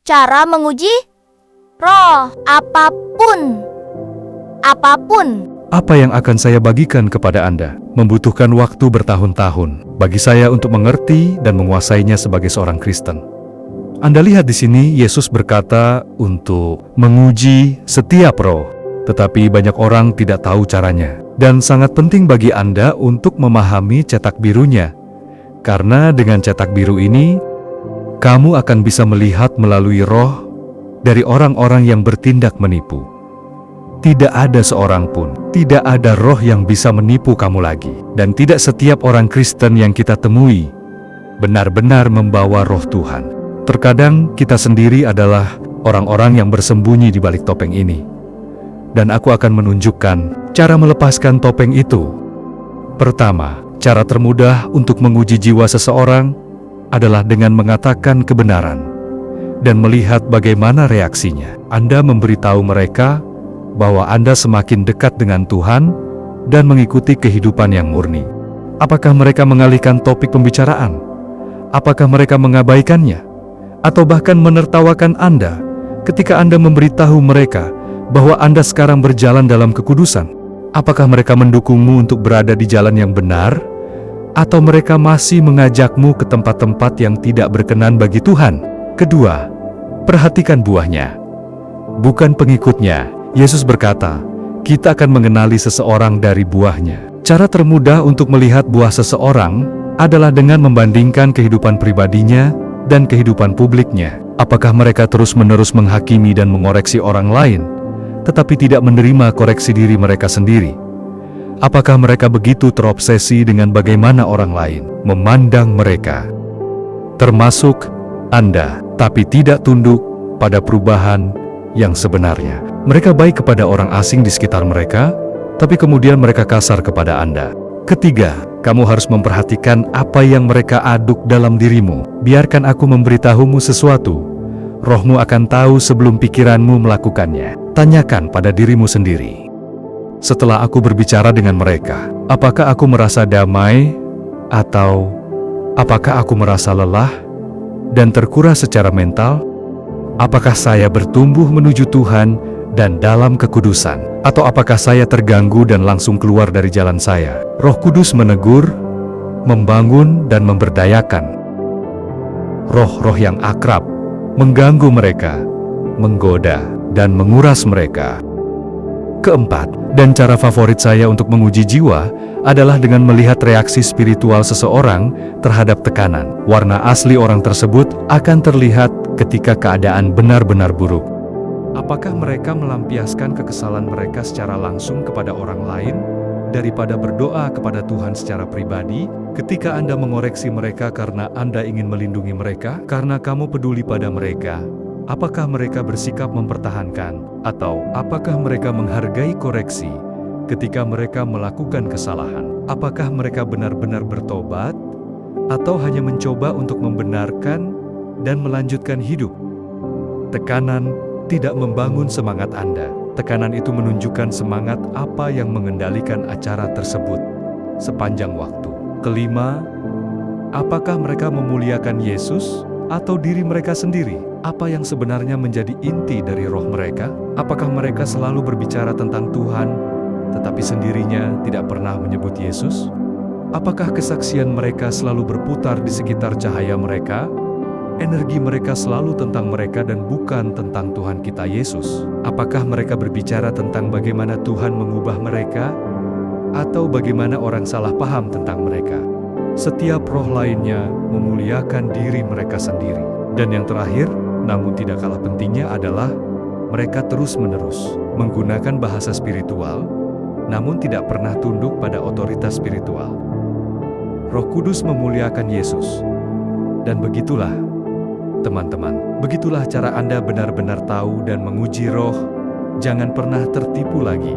cara menguji roh apapun. Apa yang akan saya bagikan kepada Anda membutuhkan waktu bertahun-tahun bagi saya untuk mengerti dan menguasainya sebagai seorang Kristen. Anda lihat di sini Yesus berkata untuk menguji setiap roh, tetapi banyak orang tidak tahu caranya. Dan sangat penting bagi Anda untuk memahami cetak birunya, karena dengan cetak biru ini, kamu akan bisa melihat melalui roh dari orang-orang yang bertindak menipu. Tidak ada seorang pun, tidak ada roh yang bisa menipu kamu lagi. Dan tidak setiap orang Kristen yang kita temui benar-benar membawa roh Tuhan. Terkadang kita sendiri adalah orang-orang yang bersembunyi di balik topeng ini. Dan aku akan menunjukkan cara melepaskan topeng itu. Pertama, cara termudah untuk menguji jiwa seseorang adalah dengan mengatakan kebenaran dan melihat bagaimana reaksinya. Anda memberitahu mereka bahwa Anda semakin dekat dengan Tuhan dan mengikuti kehidupan yang murni. Apakah mereka mengalihkan topik pembicaraan? Apakah mereka mengabaikannya? Atau bahkan menertawakan Anda ketika Anda memberitahu mereka bahwa Anda sekarang berjalan dalam kekudusan? Apakah mereka mendukungmu untuk berada di jalan yang benar? Atau mereka masih mengajakmu ke tempat-tempat yang tidak berkenan bagi Tuhan? Kedua, perhatikan buahnya, bukan pengikutnya. Yesus berkata, kita akan mengenali seseorang dari buahnya. Cara termudah untuk melihat buah seseorang adalah dengan membandingkan kehidupan pribadinya dan kehidupan publiknya. Apakah mereka terus-menerus menghakimi dan mengoreksi orang lain, tetapi tidak menerima koreksi diri mereka sendiri? Apakah mereka begitu terobsesi dengan bagaimana orang lain memandang mereka, termasuk Anda, tapi tidak tunduk pada perubahan yang sebenarnya? Mereka baik kepada orang asing di sekitar mereka, tapi kemudian mereka kasar kepada Anda. Ketiga, kamu harus memperhatikan apa yang mereka aduk dalam dirimu. Biarkan aku memberitahumu sesuatu. Rohmu akan tahu sebelum pikiranmu melakukannya. Tanyakan pada dirimu sendiri. Setelah aku berbicara dengan mereka, apakah aku merasa damai, atau apakah aku merasa lelah dan terkuras secara mental? Apakah saya bertumbuh menuju Tuhan dan dalam kekudusan? Atau apakah saya terganggu dan langsung keluar dari jalan saya? Roh Kudus menegur, membangun dan memberdayakan. Roh-roh yang akrab mengganggu mereka, menggoda dan menguras mereka. Keempat, dan cara favorit saya untuk menguji jiwa adalah dengan melihat reaksi spiritual seseorang terhadap tekanan. Warna asli orang tersebut akan terlihat ketika keadaan benar-benar buruk. Apakah mereka melampiaskan kekesalan mereka secara langsung kepada orang lain daripada berdoa kepada Tuhan secara pribadi? Ketika Anda mengoreksi mereka karena Anda ingin melindungi mereka, karena kamu peduli pada mereka, apakah mereka bersikap mempertahankan, atau apakah mereka menghargai koreksi ketika mereka melakukan kesalahan? Apakah mereka benar-benar bertobat, atau hanya mencoba untuk membenarkan dan melanjutkan hidup? Tekanan tidak membangun semangat Anda. Tekanan itu menunjukkan semangat apa yang mengendalikan acara tersebut sepanjang waktu. Kelima, apakah mereka memuliakan Yesus atau diri mereka sendiri? Apa yang sebenarnya menjadi inti dari roh mereka? Apakah mereka selalu berbicara tentang Tuhan, tetapi sendirinya tidak pernah menyebut Yesus? Apakah kesaksian mereka selalu berputar di sekitar cahaya mereka? Energi mereka selalu tentang mereka dan bukan tentang Tuhan kita Yesus? Apakah mereka berbicara tentang bagaimana Tuhan mengubah mereka, atau bagaimana orang salah paham tentang mereka? Setiap roh lainnya memuliakan diri mereka sendiri. Dan yang terakhir, namun tidak kalah pentingnya adalah mereka terus-menerus menggunakan bahasa spiritual, namun tidak pernah tunduk pada otoritas spiritual. Roh Kudus memuliakan Yesus. Dan begitulah, teman-teman, begitulah cara Anda benar-benar tahu dan menguji roh. Jangan pernah tertipu lagi.